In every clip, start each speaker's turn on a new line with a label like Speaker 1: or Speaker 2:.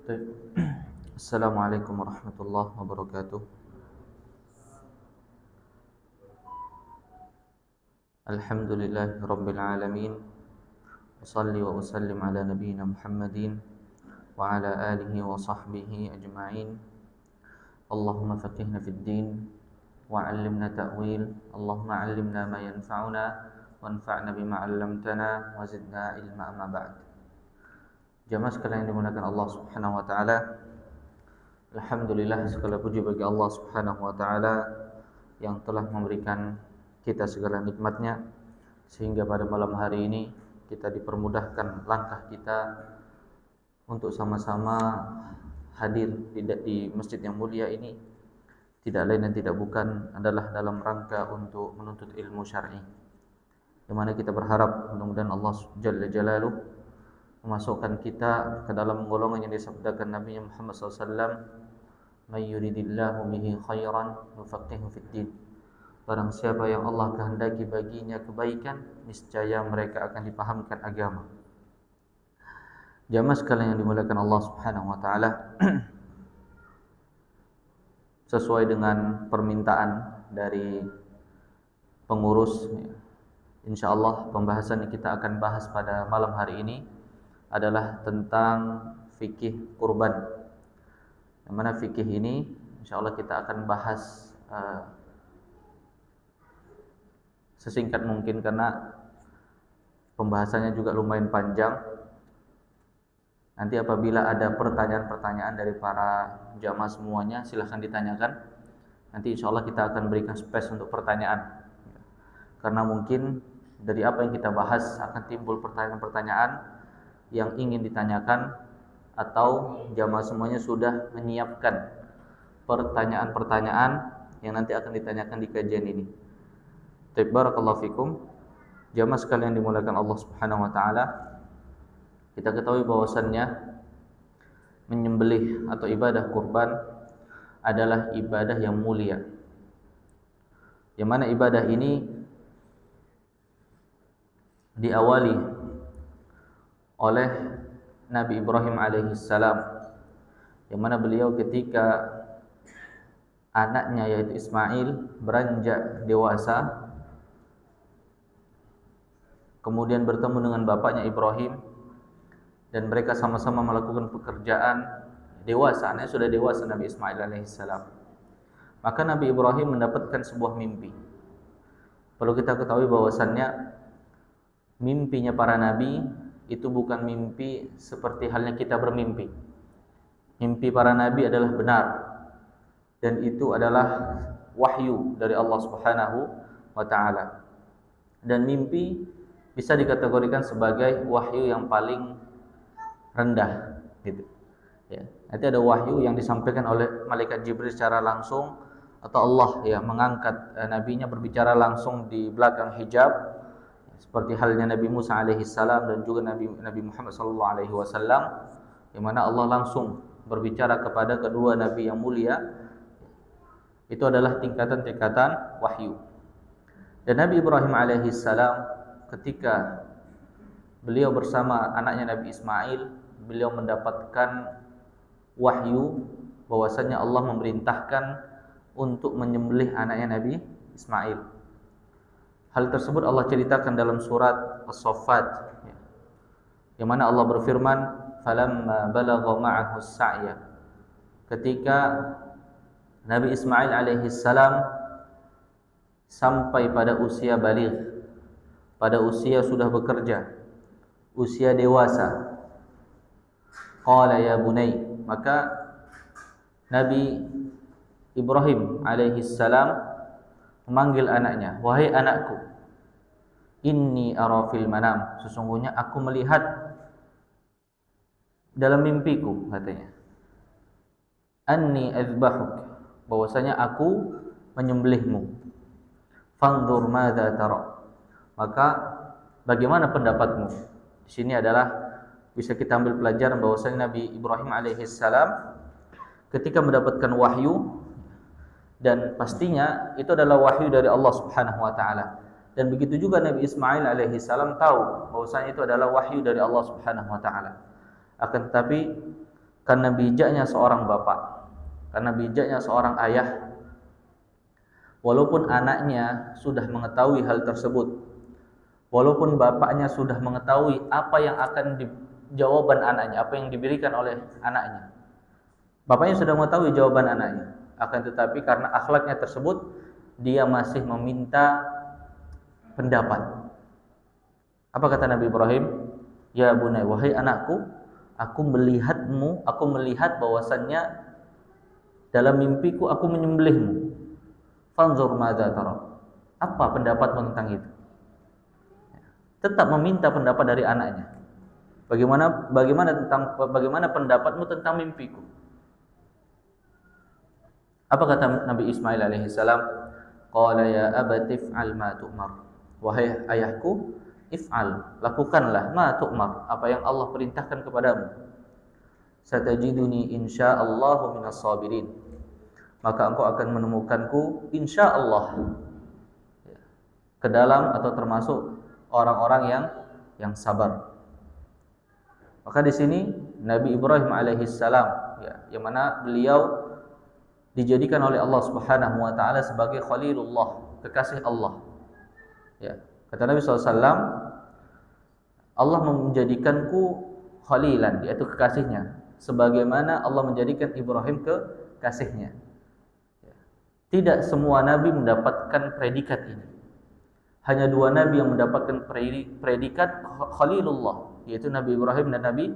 Speaker 1: Baik. Assalamualaikum warahmatullahi wabarakatuh. Alhamdulillahi rabbil alamin. Wassalli wa usallim ala nabiyyina Muhammadin wa ala alihi wa sahbihi ajma'in. Allahumma faqihna fid din wa 'allimna ta'wil. Allahumma 'allimna ma yanfa'una wanfa'na bima 'allamtana wa zidna ilma amma ba'd. Jamaah sekalian yang dimuliakan Allah Subhanahu wa taala. Alhamdulillah, segala puji bagi Allah Subhanahu wa taala yang telah memberikan kita segala nikmatnya sehingga pada malam hari ini kita dipermudahkan langkah kita untuk sama-sama hadir di masjid yang mulia ini. Tidak lain dan tidak bukan adalah dalam rangka untuk menuntut ilmu syar'i, di mana kita berharap mudah-mudahan Allah Jalla Jalaluh memasukkan kita ke dalam golongan yang disabdakan Nabi Muhammad SAW, "May yuridillahu bihi khairan yufaqihu fid din." Barang siapa yang Allah kehendaki baginya kebaikan, niscaya mereka akan dipahamkan agama. Jamaah sekalian yang dimuliakan Allah Subhanahu wa taala, sesuai dengan permintaan dari pengurus, insyaallah pembahasan yang kita akan bahas pada malam hari ini adalah tentang fikih kurban. Yang mana fikih ini insyaallah kita akan bahas sesingkat mungkin karena pembahasannya juga lumayan panjang. Nanti apabila ada pertanyaan-pertanyaan dari para jamaah semuanya, silahkan ditanyakan. Nanti insyaallah kita akan berikan space untuk pertanyaan. Karena mungkin dari apa yang kita bahas akan timbul pertanyaan-pertanyaan yang ingin ditanyakan, atau jamaah semuanya sudah menyiapkan pertanyaan-pertanyaan yang nanti akan ditanyakan di kajian ini. Barakallahu fikum. Jamaah sekalian dimuliakan Allah Subhanahu wa taala, kita ketahui bahwasannya menyembelih atau ibadah kurban adalah ibadah yang mulia, yang mana ibadah ini diawali oleh Nabi Ibrahim alaihissalam, yang mana beliau ketika anaknya yaitu Ismail beranjak dewasa, kemudian bertemu dengan bapaknya Ibrahim, dan mereka sama-sama melakukan pekerjaan dewasa. Anaknya sudah dewasa, Nabi Ismail alaihissalam. Maka Nabi Ibrahim mendapatkan sebuah mimpi. Perlu kita ketahui bahwasannya mimpinya para nabi itu bukan mimpi seperti halnya kita bermimpi. Mimpi para nabi adalah benar, dan itu adalah wahyu dari Allah Subhanahu wa taala. Dan mimpi bisa dikategorikan sebagai wahyu yang paling rendah, gitu. Ya, nanti ada wahyu yang disampaikan oleh malaikat Jibril secara langsung, atau Allah ya mengangkat nabinya berbicara langsung di belakang hijab, seperti halnya Nabi Musa alaihissalam dan juga Nabi Muhammad sallallahu alaihi wasallam, yang mana Allah langsung berbicara kepada kedua nabi yang mulia. Itu adalah tingkatan-tingkatan wahyu. Dan Nabi Ibrahim alaihissalam ketika beliau bersama anaknya Nabi Ismail, beliau mendapatkan wahyu bahwasanya Allah memerintahkan untuk menyembelih anaknya Nabi Ismail. Hal tersebut Allah ceritakan dalam surat As-Saffat, yang mana Allah berfirman, "Falamma balagha ma'ahu as-sa'ya." Ketika Nabi Ismail alaihissalam sampai pada usia baligh, pada usia sudah bekerja, usia dewasa, qala ya bunai, maka Nabi Ibrahim alaihissalam memanggil anaknya, "Wahai anakku, inni ara fil manam." Sesungguhnya aku melihat dalam mimpiku, katanya. "Anni azbahuk." Bahwasanya aku menyembelihmu. "Fanzur madza tara." Maka bagaimana pendapatmu? Di sini adalah bisa kita ambil pelajaran bahwasanya Nabi Ibrahim alaihissalam ketika mendapatkan wahyu, dan pastinya itu adalah wahyu dari Allah Subhanahu wa taala. Dan begitu juga Nabi Ismail alaihissalam tahu bahwasanya itu adalah wahyu dari Allah Subhanahu wa taala. Akan tetapi karena bijaknya seorang bapak, karena bijaknya seorang ayah, walaupun anaknya sudah mengetahui hal tersebut, walaupun bapaknya sudah mengetahui apa yang akan jawaban anaknya, apa yang diberikan oleh anaknya, bapaknya sudah mengetahui jawaban anaknya, akan tetapi karena akhlaknya tersebut, dia masih meminta pendapat. Apa kata Nabi Ibrahim? Ya bunai, wahai anakku, aku melihat bahwasannya dalam mimpiku aku menyembelihmu. Fanzur madza tara. Apa pendapatmu tentang itu? Tetap meminta pendapat dari anaknya. Bagaimana pendapatmu tentang mimpiku? Apa kata Nabi Ismail alaihissalam? Qala ya abati if'al ma tu'mar. Wahai ayahku, if'al, lakukanlah ma tu'mar, apa yang Allah perintahkan kepadamu. Satajiduni insyaallahu minas sabirin. Maka engkau akan menemukanku insyaallah ke dalam atau termasuk orang-orang yang sabar. Maka di sini Nabi Ibrahim alaihissalam, yang mana beliau dijadikan oleh Allah Subhanahu wa taala sebagai khalilullah, kekasih Allah. Ya, kata Nabi SAW, Allah menjadikanku khalilan, yaitu kekasihnya, sebagaimana Allah menjadikan Ibrahim kekasihnya. Tidak semua nabi mendapatkan predikat ini. Hanya 2 nabi yang mendapatkan predikat khalilullah, yaitu Nabi Ibrahim dan Nabi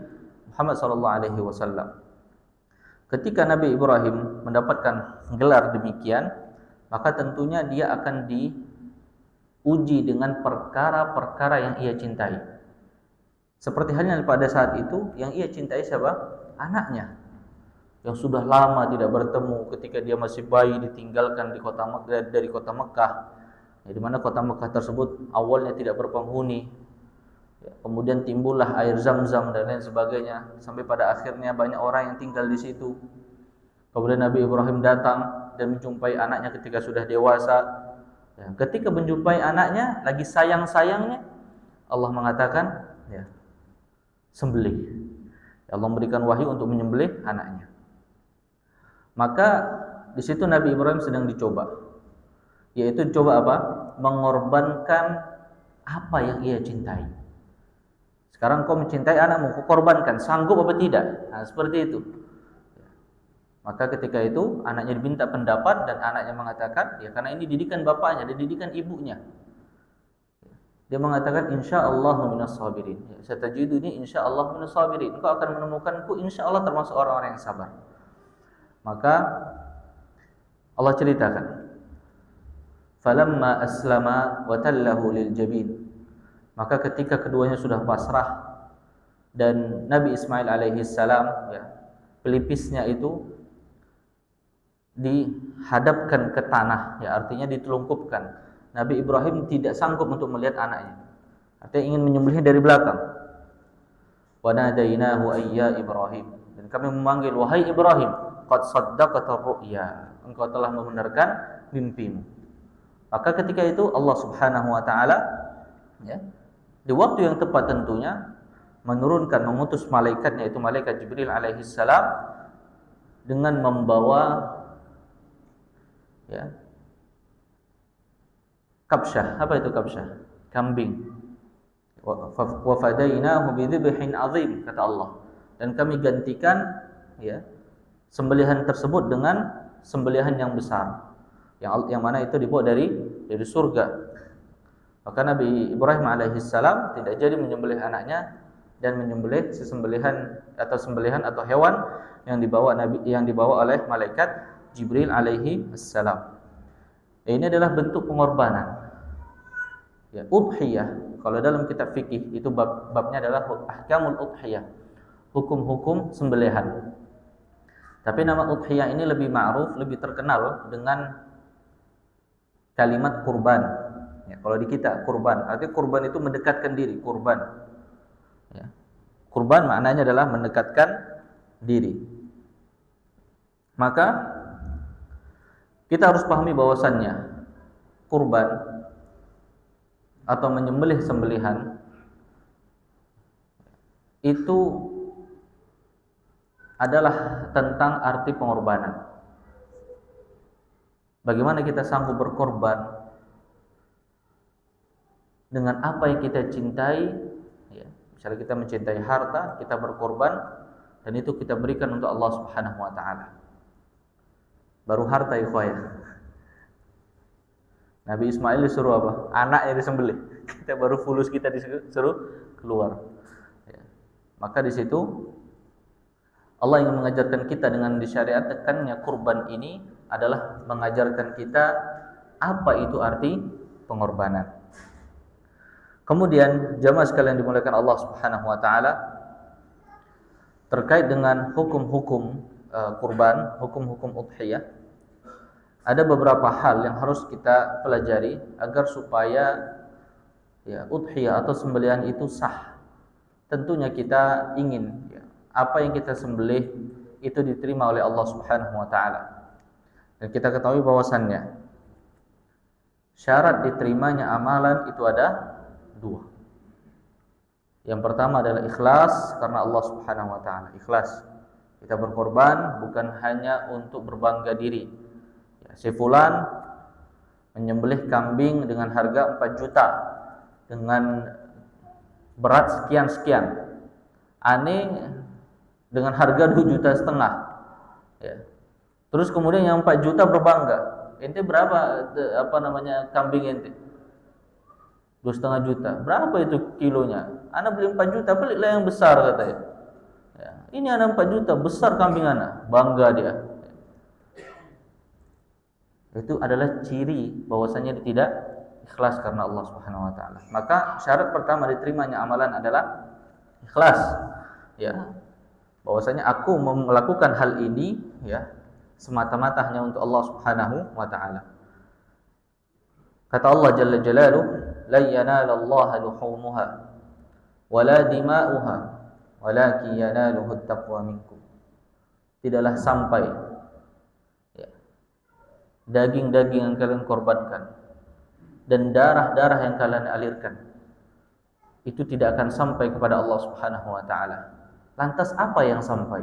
Speaker 1: Muhammad SAW. Ketika Nabi Ibrahim mendapatkan gelar demikian, maka tentunya dia akan diuji dengan perkara-perkara yang ia cintai. Seperti halnya pada saat itu, yang ia cintai siapa? Anaknya, yang sudah lama tidak bertemu. Ketika dia masih bayi ditinggalkan dari kota Mekah, di mana kota Mekah tersebut awalnya tidak berpenghuni. Kemudian timbullah air Zam-Zam dan lain sebagainya, sampai pada akhirnya banyak orang yang tinggal di situ. Kemudian Nabi Ibrahim datang dan menjumpai anaknya ketika sudah dewasa. Ketika menjumpai anaknya lagi sayang-sayangnya, Allah mengatakan, sembelih. Allah memberikan wahyu untuk menyembelih anaknya. Maka di situ Nabi Ibrahim sedang dicoba, yaitu coba apa? Mengorbankan apa yang ia cintai. Sekarang kau mencintai anakmu, kau korbankan, sanggup apa tidak? Nah, seperti itu. Maka ketika itu anaknya diminta pendapat dan anaknya mengatakan, karena ini didikan bapaknya, didikan ibunya. Dia mengatakan insyaallah minas sabirin. Satajiduni insyaallah minas sabirin. Engkau akan menemukanku insyaallah termasuk orang-orang yang sabar. Maka Allah ceritakan, falamma aslama wa tallahu lil jabin. Maka ketika keduanya sudah pasrah dan Nabi Ismail alaihissalam, pelipisnya itu dihadapkan ke tanah, artinya ditelungkupkan. Nabi Ibrahim tidak sanggup untuk melihat anaknya, artinya ingin menyembelihnya dari belakang. Wa nadainahu ayya Ibrahim, dan kami memanggil, wahai Ibrahim, qad saddaqata ru'ya, engkau telah membenarkan mimpimu. Maka ketika itu Allah Subhanahu wa taala di waktu yang tepat tentunya mengutus malaikatnya, yaitu malaikat Jibril alaihissalam, dengan membawa kabsyah. Apa itu kabsyah? Kambing. Wa fadainahu bidzibhin azim, kata Allah, dan kami gantikan sembelihan tersebut dengan sembelihan yang besar, yang mana itu dibawa dari surga. Maka Nabi Ibrahim alaihissalam tidak jadi menyembelih anaknya dan menyembelih sembelihan atau hewan yang dibawa oleh malaikat Jibril alaihi assalam. Ini adalah bentuk pengorbanan. Udhiyah, kalau dalam kitab fikih itu babnya adalah ahkamul udhiyah, hukum-hukum sembelihan. Tapi nama udhiyah ini lebih ma'ruf, lebih terkenal dengan kalimat kurban. Kalau di kita kurban, artinya kurban itu mendekatkan diri, kurban. Kurban maknanya adalah mendekatkan diri. Maka kita harus pahami bahwasannya kurban atau menyembelih sembelihan itu adalah tentang arti pengorbanan. Bagaimana kita sanggup berkorban dengan apa yang kita cintai, ya. Misalnya kita mencintai harta, kita berkorban dan itu kita berikan untuk Allah Subhanahu wa taala. Baru harta ikhwah. Nabi Ismail disuruh apa? Anaknya disembelih. Kita baru fulus kita disuruh keluar. Ya. Maka di situ Allah ingin mengajarkan kita dengan disyariatkannya kurban ini adalah mengajarkan kita apa itu arti pengorbanan. Kemudian jamaah sekalian dimuliakan Allah Subhanahu wa taala, terkait dengan hukum-hukum kurban, hukum-hukum udhiyah, ada beberapa hal yang harus kita pelajari agar supaya ya udhiyah atau sembelihan itu sah. Tentunya kita ingin ya, apa yang kita sembelih itu diterima oleh Allah Subhanahu wa taala. Dan kita ketahui bahwasannya syarat diterimanya amalan itu ada dua. Yang pertama adalah ikhlas karena Allah Subhanahu wa taala. Ikhlas. Kita berkorban bukan hanya untuk berbangga diri. Ya, si fulan menyembelih kambing dengan harga 4 juta dengan berat sekian-sekian. Ane dengan harga 2,5 juta. Ya. Terus kemudian yang 4 juta berbangga. Ente berapa kambing ente? 2,5 juta. Berapa itu kilonya? Ana beli 4 juta, belilah yang besar katanya. Ya, ini ana 4 juta, besar kambing ana. Bangga dia. Itu adalah ciri bahwasanya dia tidak ikhlas karena Allah Subhanahu wa taala. Maka syarat pertama diterimanya amalan adalah ikhlas. Ya. Bahwasanya aku melakukan hal ini ya semata-mata hanya untuk Allah Subhanahu wa taala. Kata Allah Jalla Jalaluhu, "La yanalallaha luhumuha wala dima'uha walakin yanaluhu at-taqwa minkum." Tidaklah sampai ya, daging-daging yang kalian korbankan dan darah-darah yang kalian alirkan itu tidak akan sampai kepada Allah Subhanahu wa taala. Lantas apa yang sampai?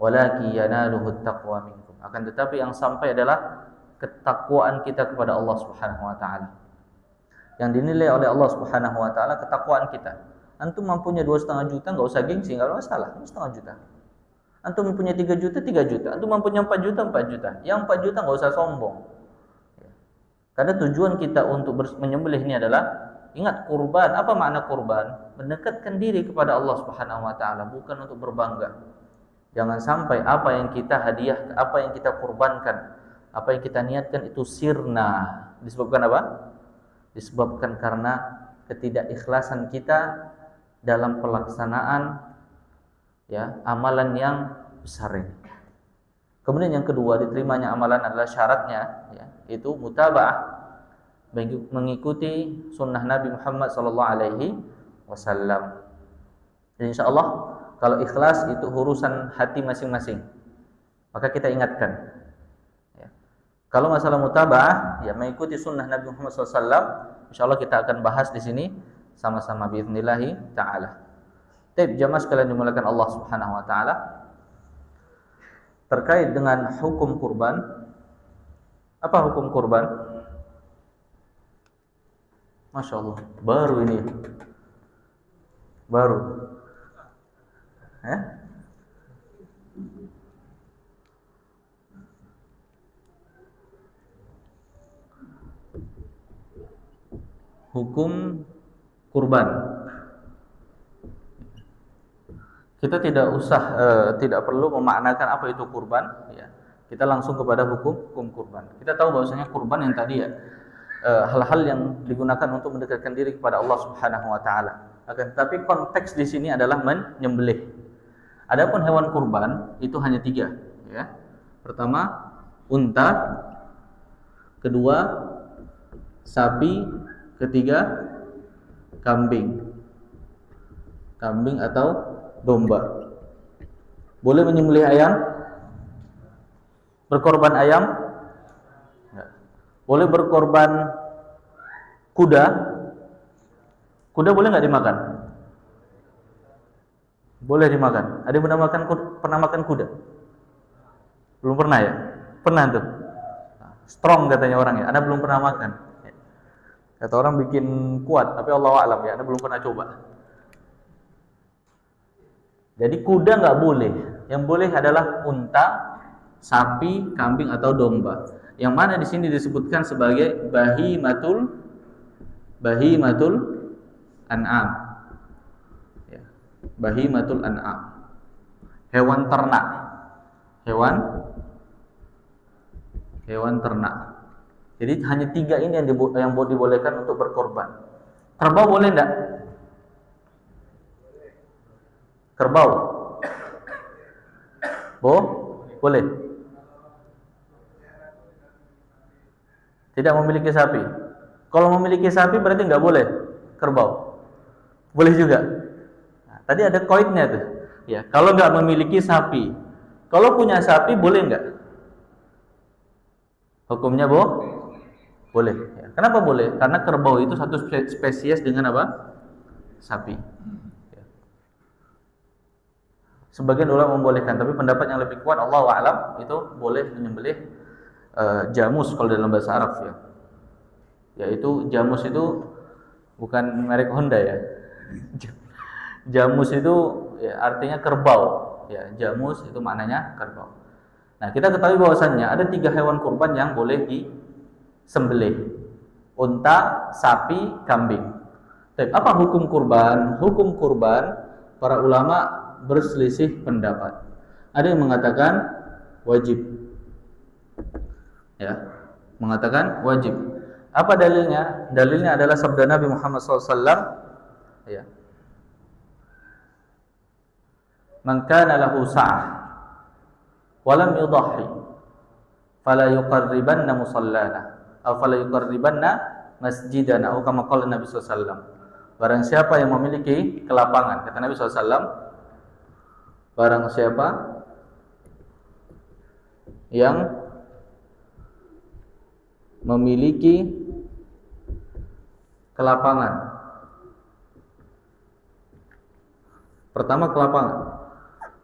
Speaker 1: Walakin yanaluhu at-taqwa minkum. Akan tetapi yang sampai adalah ketakwaan kita kepada Allah Subhanahu wa taala. Yang dinilai oleh Allah Subhanahu wa taala ketakwaan kita. Antum mempunyai 2,5 juta enggak usah gengsi, enggak ada masalah, 2,5 juta. Antum mempunyai 3 juta, 3 juta. Antum mempunyai 4 juta, 4 juta. Yang 4 juta enggak usah sombong. Karena tujuan kita untuk menyembelih ini adalah ingat kurban. Apa makna kurban? Mendekatkan diri kepada Allah Subhanahu wa taala, bukan untuk berbangga. Jangan sampai apa yang kita hadiah, apa yang kita kurbankan, apa yang kita niatkan itu sirna. Disebabkan apa? Disebabkan karena ketidakikhlasan kita dalam pelaksanaan ya amalan yang besar ini. Kemudian yang kedua, diterimanya amalan adalah syaratnya ya, itu mutaba'ah, mengikuti sunnah Nabi Muhammad sallallahu alaihi wasallam. Dan insyaallah kalau ikhlas itu urusan hati masing-masing. Maka kita ingatkan. Ya. Kalau masalah mutaba'ah, ya mengikuti sunnah Nabi Muhammad SAW, insyaallah kita akan bahas di sini sama-sama biidznillah ta'ala. Baik, jamaah sekalian dimuliakan Allah Subhanahu wa taala. Terkait dengan hukum kurban. Apa hukum kurban? Masya Allah, baru ini. Baru. Hukum kurban. Kita tidak tidak perlu memaknakan apa itu kurban ya. Kita langsung kepada hukum kurban. Kita tahu bahwasanya kurban yang tadi ya hal-hal yang digunakan untuk mendekatkan diri kepada Allah Subhanahu wa taala. Akan tetapi konteks di sini adalah menyembelih. Adapun hewan kurban itu hanya 3 ya. Pertama unta, kedua sapi, ketiga kambing. Kambing atau domba. Boleh menyembelih ayam? Berkorban ayam? Enggak. Boleh berkorban kuda? Kuda boleh enggak dimakan? Boleh dimakan. Ada yang pernah makan kuda? Belum pernah ya? Pernah tuh. Strong katanya orang ya. Anda belum pernah makan. Kata orang bikin kuat, tapi Allah alam ya. Anda belum pernah coba. Jadi kuda nggak boleh. Yang boleh adalah unta, sapi, kambing atau domba. Yang mana di sini disebutkan sebagai bahimatul an'am. Ya. Bahimatul an'am. Hewan ternak. Hewan ternak. Jadi hanya 3 ini yang dibolehkan untuk berkorban. Kerbau boleh enggak? Kerbau? Boleh. Tidak memiliki sapi. Kalau memiliki sapi berarti enggak boleh kerbau. Boleh juga. Nah, tadi ada koidnya tuh. Ya, kalau enggak memiliki sapi. Kalau punya sapi boleh enggak? Hukumnya boleh. Ya. Kenapa boleh? Karena kerbau itu satu spesies dengan apa? Sapi. Ya. Sebagian ulama membolehkan, tapi pendapat yang lebih kuat Allahu a'lam itu boleh menyembelih jamus kalau dalam bahasa Arab ya. Yaitu jamus itu bukan merek Honda ya. Jamus itu ya, artinya kerbau. Ya, jamus itu maknanya kerbau. Nah, kita ketahui bahwasannya ada 3 hewan kurban yang boleh disembelih. Unta, sapi, kambing. Tapi apa hukum kurban? Hukum kurban para ulama berselisih pendapat. Ada yang mengatakan wajib. Ya, mengatakan wajib. Apa dalilnya? Dalilnya adalah sabda Nabi Muhammad SAW. Ya. Man kana lahu sa'ah walam yudahhi fala yuqarribanna musallana atau fala yuqarribanna masjidana atau kama qala Nabi SAW. Barang siapa yang memiliki kelapangan, kata Nabi SAW, barang siapa yang memiliki kelapangan, pertama kelapangan,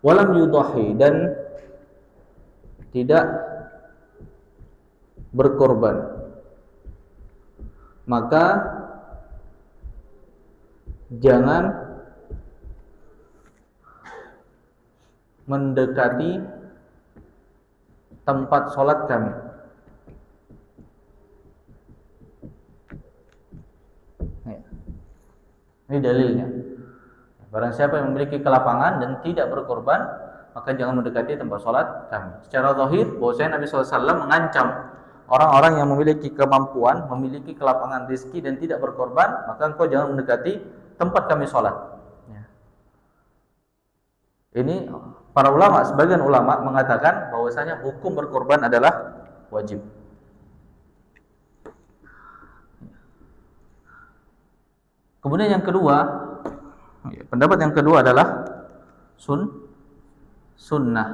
Speaker 1: walam yudahhi, dan tidak berkorban, maka jangan mendekati tempat sholat kami. Ini dalilnya. Barang siapa yang memiliki kelapangan dan tidak berkorban, maka jangan mendekati tempat sholat kami. Secara zahir, bahwasanya Nabi SAW mengancam orang-orang yang memiliki kemampuan, memiliki kelapangan rezeki dan tidak berkorban, maka engkau jangan mendekati tempat kami sholat. Ya. Ini para ulama, sebagian ulama mengatakan bahwasanya hukum berkorban adalah wajib. Kemudian yang kedua, pendapat yang kedua adalah sunnah.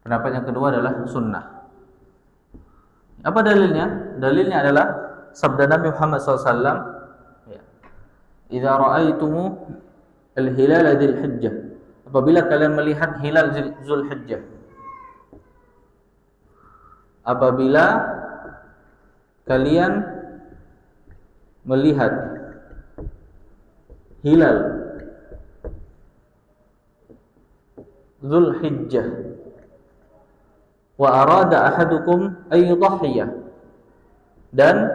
Speaker 1: Pendapat yang kedua adalah sunnah. Apa dalilnya? Dalilnya adalah sabda Nabi Muhammad SAW. Idza ra'aitumu al-hilal dzulhijjah. Apabila kalian melihat hilal Zulhijjah. Apabila kalian melihat hilal Zulhijjah wa arada ahadukum ay yudhhiya, dan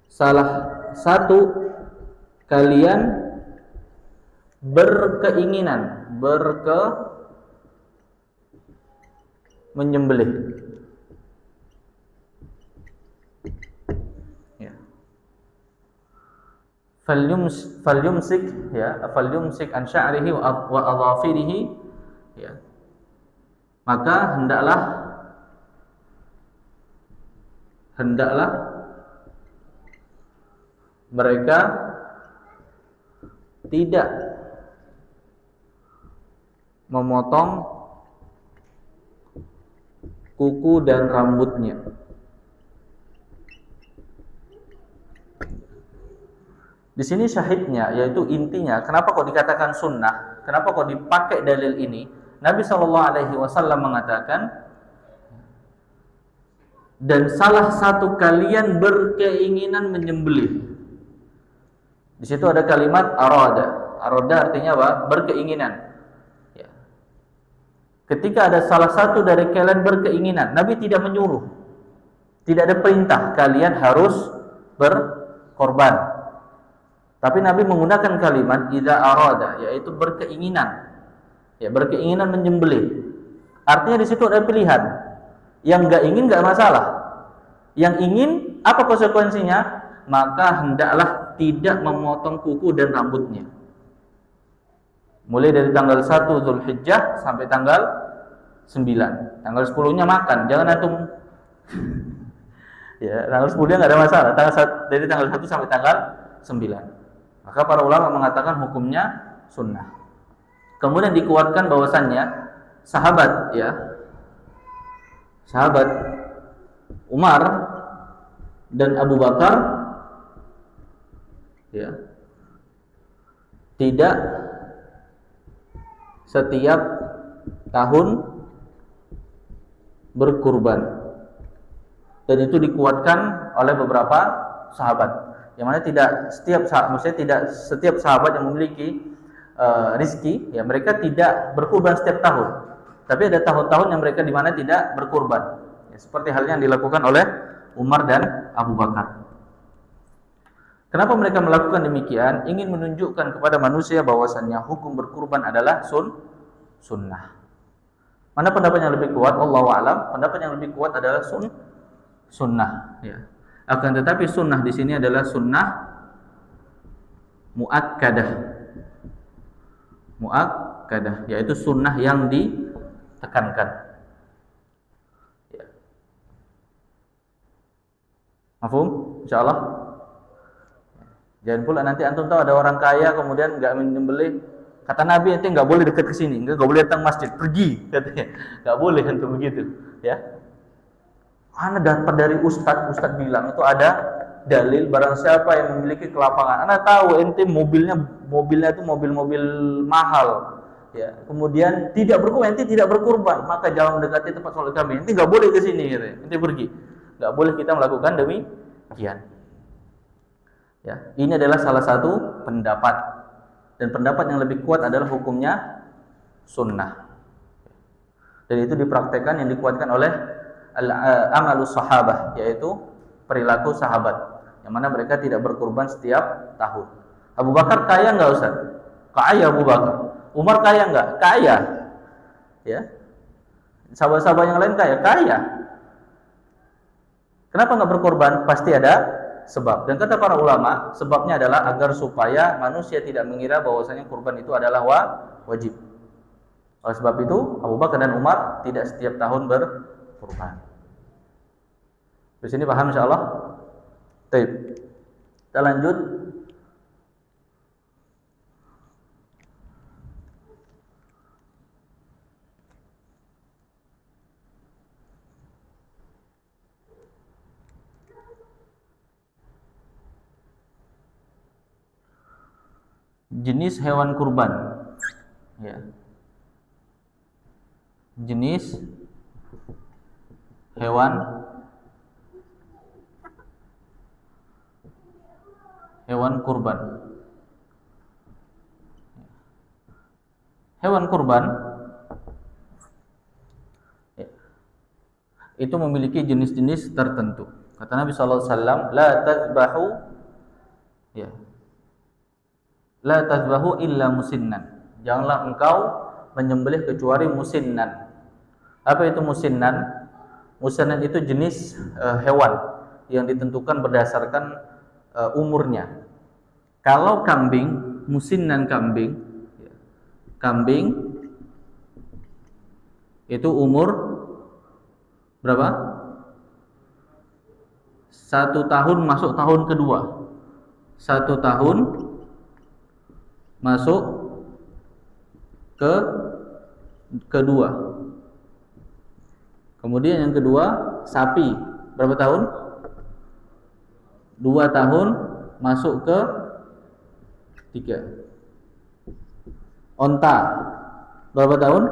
Speaker 1: salah satu kalian berkeinginan menyembelih, falyumsik an sya'rihi wa adhafirihi, ya, maka hendaklah mereka tidak memotong kuku dan rambutnya. Di sini syahidnya, yaitu intinya, kenapa kok dikatakan sunnah? Kenapa kok dipakai dalil ini? Nabi SAW mengatakan, dan salah satu kalian berkeinginan menyembelih. Di situ ada kalimat arada. Arada artinya apa? Berkeinginan. Ya. Ketika ada salah satu dari kalian berkeinginan, Nabi tidak menyuruh, tidak ada perintah kalian harus berkorban. Tapi Nabi menggunakan kalimat idza arada, yaitu berkeinginan. Ya, berkeinginan menyembelih. Artinya di situ ada pilihan. Yang enggak ingin enggak masalah. Yang ingin, apa konsekuensinya? Maka hendaklah tidak memotong kuku dan rambutnya. Mulai dari tanggal 1 Zulhijjah sampai tanggal 9. Tanggal 10-nya makan, jangan antum ya, tanggal 10-nya enggak ada masalah. Dari tanggal 1 sampai tanggal 9. Maka para ulama mengatakan hukumnya sunnah. Kemudian dikuatkan bahwasannya sahabat Umar dan Abu Bakar tidak setiap tahun berkurban, dan itu dikuatkan oleh beberapa sahabat, yang mana tidak setiap sahabat yang memiliki rizki, ya mereka tidak berkurban setiap tahun. Tapi ada tahun-tahun yang mereka di mana tidak berkurban. Ya, seperti halnya yang dilakukan oleh Umar dan Abu Bakar. Kenapa mereka melakukan demikian? Ingin menunjukkan kepada manusia bahwasannya hukum berkurban adalah sunnah. Mana pendapat yang lebih kuat? Allahu a'lam. Pendapat yang lebih kuat adalah sunnah. Ya. Akan tetapi sunnah di sini adalah sunnah muakkadah, yaitu sunnah yang ditekankan. Ya. Mafhum? Insyaallah. Jangan pula nanti antum tahu ada orang kaya kemudian enggak menyembelih. Kata Nabi nanti enggak boleh dekat ke sini, enggak boleh datang masjid, pergi katanya. Enggak boleh antum begitu, ya. Ana dapat dari ustaz bilang itu ada dalil barang siapa yang memiliki kelapangan. Anda tahu ente mobilnya itu mobil-mobil mahal, ya. Kemudian tidak berkurban, maka jangan mendekati tempat sholat kami. Ente nggak boleh ke sini, gitu. Ente pergi. Nggak boleh kita melakukan demikian. Ya, ini adalah salah satu pendapat, dan pendapat yang lebih kuat adalah hukumnya sunnah. Dan itu dipraktekkan yang dikuatkan oleh amalus sahabah, yaitu perilaku sahabat, yang mana mereka tidak berkurban setiap tahun. Abu Bakar kaya enggak Ustaz? Kaya Abu Bakar. Umar kaya enggak? Kaya. Ya. Sahabat-sahabat yang lain kaya. Kenapa enggak berkorban? Pasti ada sebab. Dan kata para ulama, sebabnya adalah agar supaya manusia tidak mengira bahwasanya kurban itu adalah wajib. Oleh sebab itu, Abu Bakar dan Umar tidak setiap tahun berkurban. Di sini paham insyaallah? Baik. Kita lanjut. Jenis hewan kurban. Ya. Jenis hewan kurban. Hewan kurban itu memiliki jenis-jenis tertentu. Kata Nabi SAW, la tazbahu illa musinnan. Janganlah engkau menyembelih kecuali musinnan. Apa itu musinnan? Musinnan itu jenis hewan yang ditentukan berdasarkan umurnya. Kalau kambing, musinnan kambing itu umur berapa? 1 tahun masuk tahun kedua. 1 tahun masuk ke kedua. Kemudian yang kedua, sapi berapa tahun? 2 tahun masuk ke 3. Onta berapa tahun?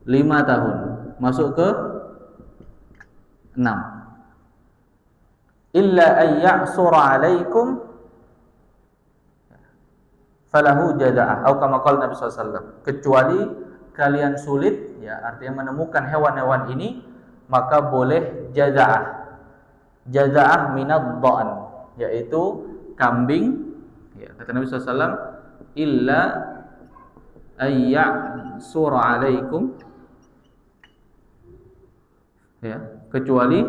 Speaker 1: 5 tahun. Masuk ke 6. Illa ayya'sura 'alaikum falahu jaza'ah. Atau kama qala Nabi SAW. Kecuali kalian sulit, ya, artinya menemukan hewan-hewan ini, maka boleh jaza'ah. Jaza'ah minad dha'n, yaitu kambing, ya, kata Nabi SAW, illa ayya'sura 'alaikum, ya, kecuali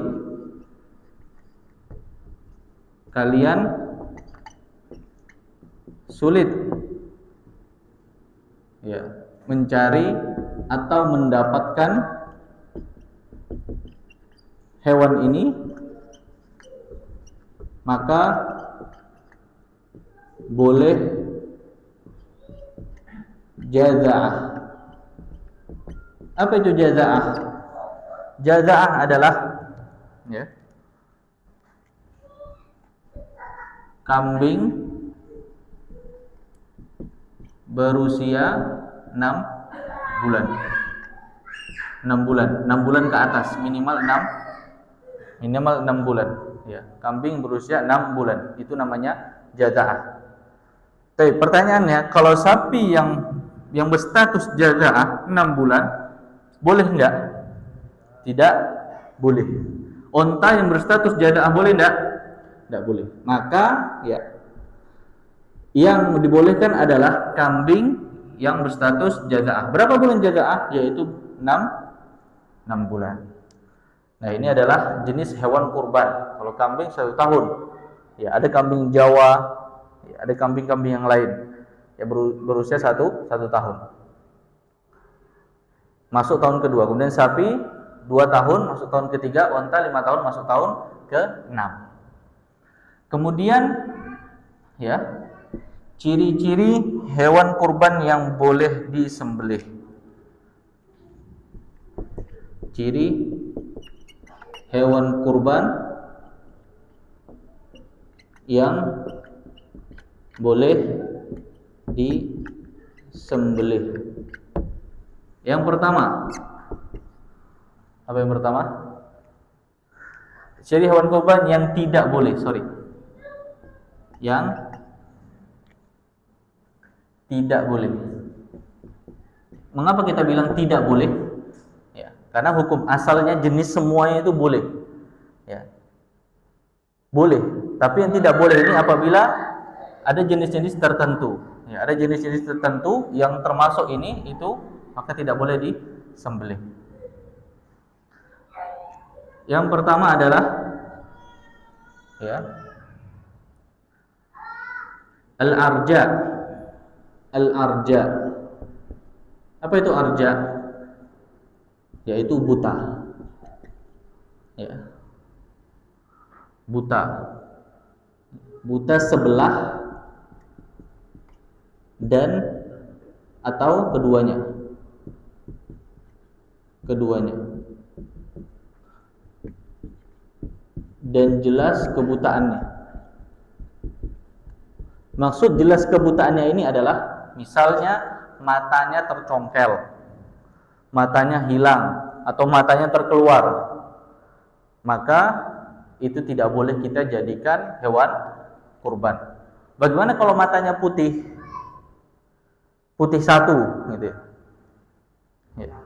Speaker 1: kalian sulit, ya, mencari atau mendapatkan hewan ini, maka boleh jaza'ah. Apa itu jaza'ah? Jaza'ah adalah, ya, kambing berusia 6 bulan. 6 bulan ke atas, minimal 6 bulan, ya. Kambing berusia 6 bulan itu namanya jaza'ah. Tapi pertanyaannya, kalau sapi yang berstatus jaza'ah 6 bulan boleh enggak? Tidak boleh. Onta yang berstatus jaza'ah boleh enggak? Tidak boleh. Maka, ya, yang dibolehkan adalah kambing yang berstatus jaza'ah. Berapa bulan jaza'ah? Yaitu 6 bulan. Nah, ini adalah jenis hewan kurban. Kalau kambing 1 tahun. Ya, ada kambing Jawa, ya, ada kambing-kambing yang lain. Ya, berusia 1 tahun. Masuk tahun kedua. Kemudian sapi 2 tahun masuk tahun ketiga, onta 5 tahun masuk tahun ke-6. Kemudian, ya, ciri-ciri hewan kurban yang boleh disembelih. Ciri hewan kurban yang boleh disembelih. Yang pertama, apa yang pertama? Ciri hewan kurban yang tidak boleh, yang tidak boleh. Mengapa kita bilang tidak boleh? Ya, karena hukum asalnya jenis semuanya itu boleh. Ya. Boleh, tapi yang tidak boleh ini apabila ada jenis-jenis tertentu. Ya, ada jenis-jenis tertentu yang termasuk ini itu, maka tidak boleh disembelih. Yang pertama adalah, ya, al-arja. Al-arja. Apa itu arja? Yaitu buta. Ya. Buta. Buta sebelah dan atau keduanya. Dan jelas kebutaannya. Maksud jelas kebutaannya ini adalah misalnya matanya tercongkel, matanya hilang, atau matanya terkeluar, maka itu tidak boleh kita jadikan hewan kurban. Bagaimana kalau matanya putih? Putih satu, gitu ya. Ya.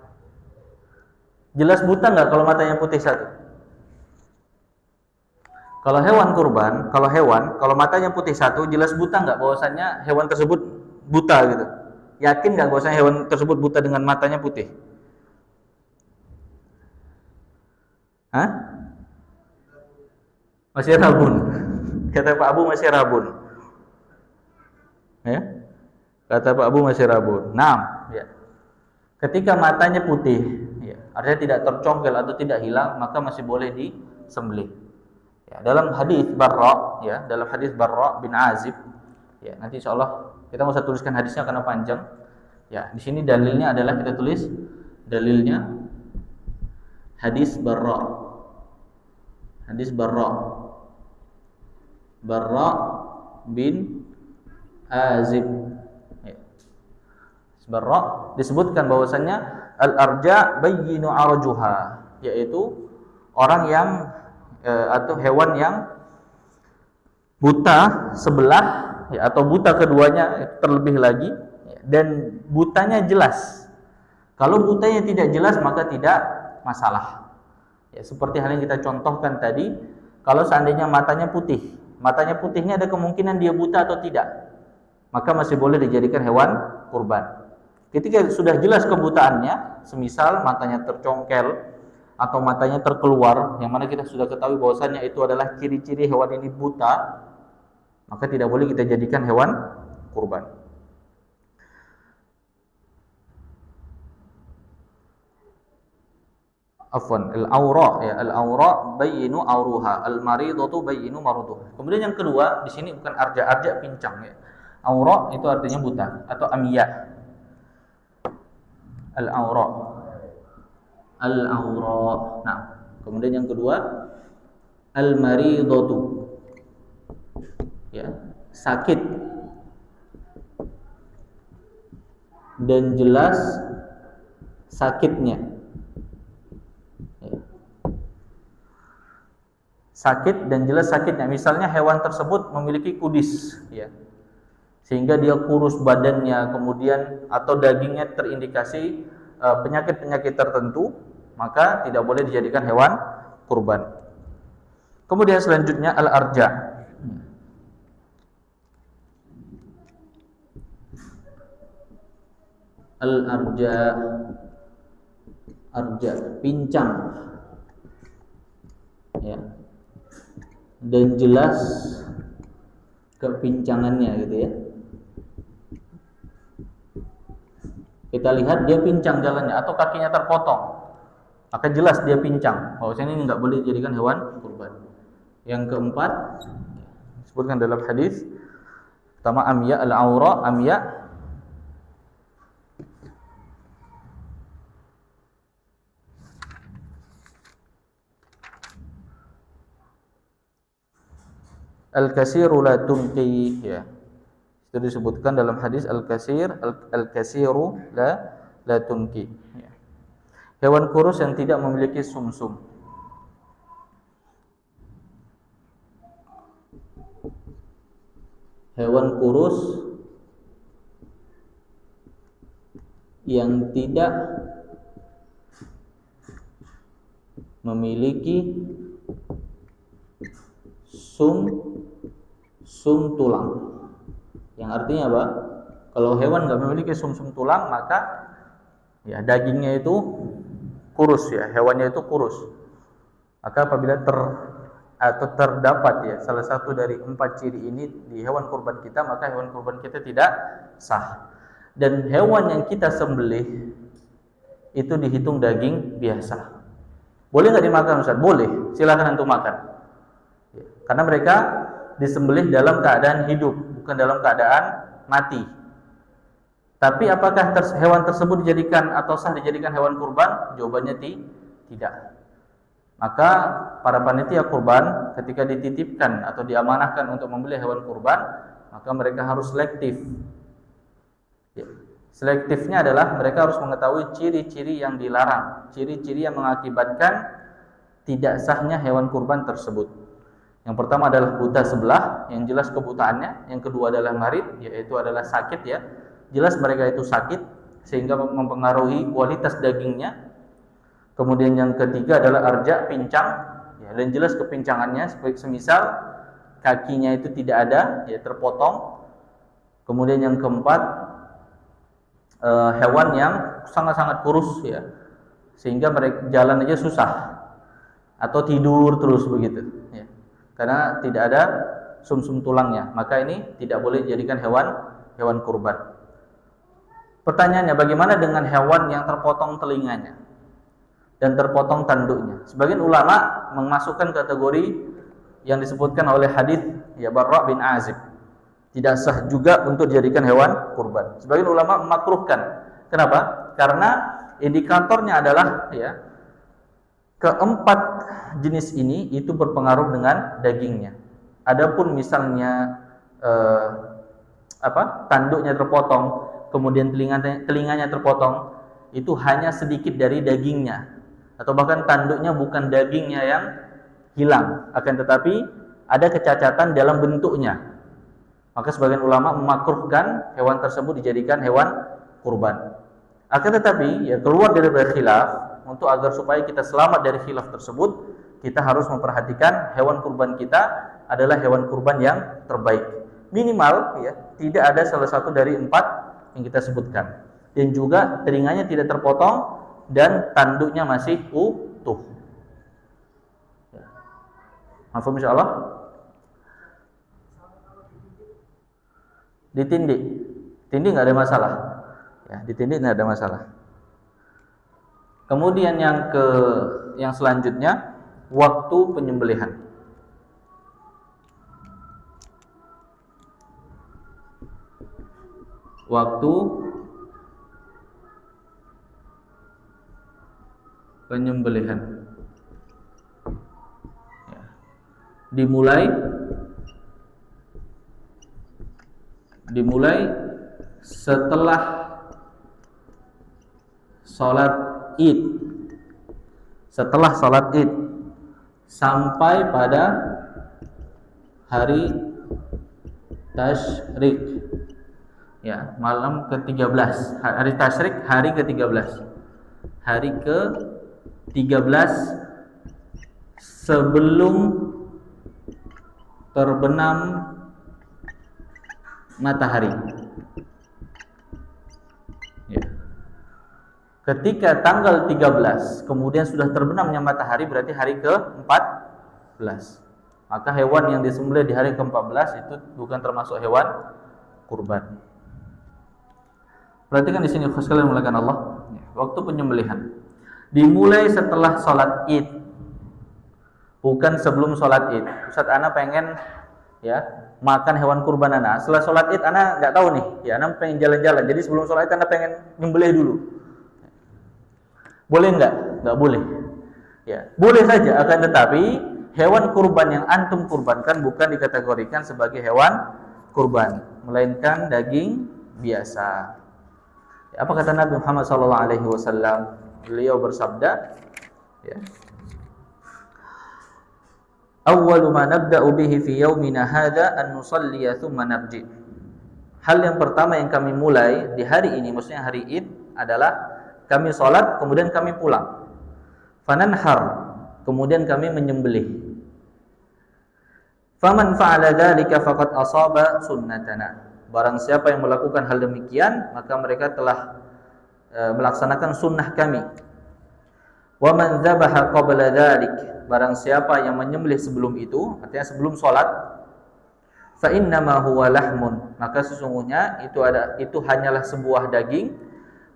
Speaker 1: Jelas buta nggak kalau matanya putih satu? Kalau hewan kurban, kalau matanya putih satu, jelas buta nggak bahwasannya hewan tersebut buta gitu? Yakin nggak bahwasanya hewan tersebut buta dengan matanya putih? Hah? Masih rabun. Kata Pak Abu masih rabun. Ya? Kata Pak Abu masih rabun. Nah, ya. Ketika matanya putih, ya, artinya tidak tercongkel atau tidak hilang, maka masih boleh disembelih. Ya, dalam hadis Barra, ya, dalam hadis Barra bin Azib, ya, nanti insyaallah kita nggak usah tuliskan hadisnya karena panjang. Ya, di sini dalilnya adalah kita tulis dalilnya hadis Barra. Hadis Barra bin azib. Ya. Barra disebutkan bahwasannya al-arja bayyinu arjuha, yaitu orang yang atau hewan yang buta sebelah ya, atau buta keduanya terlebih lagi ya, dan butanya jelas. Kalau butanya tidak jelas maka tidak masalah. Ya, seperti hal yang kita contohkan tadi, kalau seandainya matanya putihnya ada kemungkinan dia buta atau tidak, maka masih boleh dijadikan hewan kurban. Ketika sudah jelas kebutaannya, semisal matanya tercongkel atau matanya terkeluar, yang mana kita sudah ketahui bahwasannya itu adalah ciri-ciri hewan ini buta, maka tidak boleh kita jadikan hewan kurban. Afwan, al-awra ya, al-awra bayyinu awruha, al-maridatu bayyinu maruduha. Kemudian yang kedua, di sini bukan arja pincang ya. Awra itu artinya buta atau amya. Al-awra. Al-awra. Nah, kemudian yang kedua, al-maridatu. Ya, sakit dan jelas sakitnya. Sakit dan jelas sakitnya. Misalnya hewan tersebut memiliki kudis, ya, sehingga dia kurus badannya, kemudian atau dagingnya terindikasi penyakit-penyakit tertentu, maka tidak boleh dijadikan hewan kurban. Kemudian selanjutnya al-arja. Al-arja, arja, pincang, ya, dan jelas kepincangannya gitu ya. Kita lihat dia pincang jalannya atau kakinya terpotong, maka jelas dia pincang. Bahwasanya ini nggak boleh dijadikan hewan kurban. Yang keempat disebutkan dalam hadis, pertama amya al-awra, amya al-kasiru la tunqi, ya. Itu disebutkan dalam hadis al-kasiru la tunqi, ya. Hewan kurus yang tidak memiliki sumsum. Hewan kurus yang tidak memiliki sum tulang. Yang artinya apa? Kalau hewan nggak memiliki sum tulang, maka ya dagingnya itu kurus, ya, hewannya itu kurus. Maka apabila terdapat ya salah satu dari 4 ciri ini di hewan kurban kita, maka hewan kurban kita tidak sah. Dan hewan yang kita sembelih itu dihitung daging biasa. Boleh nggak dimakan, Ustaz? Boleh, silakan antum makan. Karena mereka disembelih dalam keadaan hidup, bukan dalam keadaan mati. Tapi apakah hewan tersebut dijadikan atau sah dijadikan hewan kurban? Jawabannya tidak. Maka para panitia kurban ketika dititipkan atau diamanahkan untuk membeli hewan kurban, maka mereka harus selektif. Selektifnya adalah mereka harus mengetahui ciri-ciri yang dilarang, ciri-ciri yang mengakibatkan tidak sahnya hewan kurban tersebut. Yang pertama adalah buta sebelah, yang jelas kebutaannya. Yang kedua adalah marid, yaitu adalah sakit, ya. Jelas mereka itu sakit sehingga mempengaruhi kualitas dagingnya. Kemudian yang ketiga adalah arja, pincang, ya, dan jelas kepincangannya, semisal kakinya itu tidak ada, ya, terpotong. Kemudian yang keempat, hewan yang sangat-sangat kurus, ya, sehingga mereka jalan aja susah atau tidur terus begitu, ya. Karena tidak ada sum-sum tulangnya, maka ini tidak boleh dijadikan hewan kurban. Pertanyaannya, bagaimana dengan hewan yang terpotong telinganya dan terpotong tanduknya? Sebagian ulama memasukkan kategori yang disebutkan oleh hadis ya Barra bin Azib, tidak sah juga untuk dijadikan hewan kurban. Sebagian ulama memakruhkan. Kenapa? Karena indikatornya adalah ya keempat jenis ini itu berpengaruh dengan dagingnya. Adapun misalnya tanduknya terpotong, kemudian telinganya terpotong, itu hanya sedikit dari dagingnya, atau bahkan tanduknya bukan dagingnya yang hilang, akan tetapi ada kecacatan dalam bentuknya, maka sebagian ulama memakruhkan hewan tersebut dijadikan hewan kurban. Akan tetapi ya keluar dari khilaf, untuk agar supaya kita selamat dari khilaf tersebut, kita harus memperhatikan hewan kurban kita adalah hewan kurban yang terbaik. Minimal ya, tidak ada salah satu dari 4 yang kita sebutkan. Dan juga telinganya tidak terpotong dan tanduknya masih utuh. Mafhum insyaallah? Ditindik. Tindik enggak ada masalah. Ya, ditindik enggak ada masalah. Kemudian yang selanjutnya, waktu penyembelihan. Waktu penyembelihan ya. Dimulai setelah sholat Id, sampai pada hari tasyrik ya, malam ke-13, hari tasyrik, hari ke-13 sebelum terbenam matahari ya. Ketika tanggal 13 kemudian sudah terbenamnya matahari, berarti hari ke-14, maka hewan yang disembelih di hari ke-14 itu bukan termasuk hewan kurban. Perhatikan di sini sekalian dimuliakan Allah. Waktu penyembelihan dimulai setelah sholat Id, bukan sebelum sholat Id. Ustaz, ana pengen ya makan hewan kurban ana. Setelah sholat Id ana nggak tahu nih, ya ana pengen jalan-jalan. Jadi sebelum sholat Id ana pengen nyembelih dulu. Boleh nggak? Nggak boleh. Ya, boleh saja. Akan tetapi hewan kurban yang antum kurbankan bukan dikategorikan sebagai hewan kurban, melainkan daging biasa. Apa kata Nabi Muhammad SAW? Beliau bersabda, ya, awwalu ma nabda'u bihi fi yaumina hadza an nusalliya thumma narji. Hal yang pertama yang kami mulai di hari ini, maksudnya hari Id, adalah kami salat kemudian kami pulang. Fananhar, kemudian kami menyembelih. Faman fa'ala dzalika faqad asaba sunnatana. Barang siapa yang melakukan hal demikian, maka mereka telah melaksanakan sunnah kami. Wa man dzabaha qabla dzalik, barang siapa yang menyembelih sebelum itu, artinya sebelum salat, fa innama huwa lahmun, maka sesungguhnya itu hanyalah sebuah daging,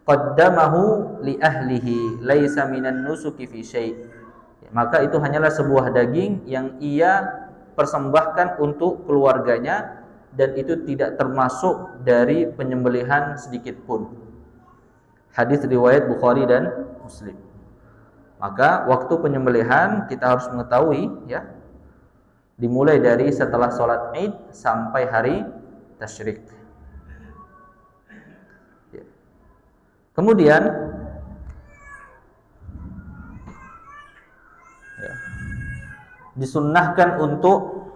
Speaker 1: qaddamahu li ahlihi laisa minan nusuki fi syai'. Maka itu hanyalah sebuah daging yang ia persembahkan untuk keluarganya, dan itu tidak termasuk dari penyembelihan sedikit pun. Hadis riwayat Bukhari dan Muslim. Maka waktu penyembelihan kita harus mengetahui ya, dimulai dari setelah sholat Id sampai hari tasyrik. Ya. Kemudian ya, disunnahkan untuk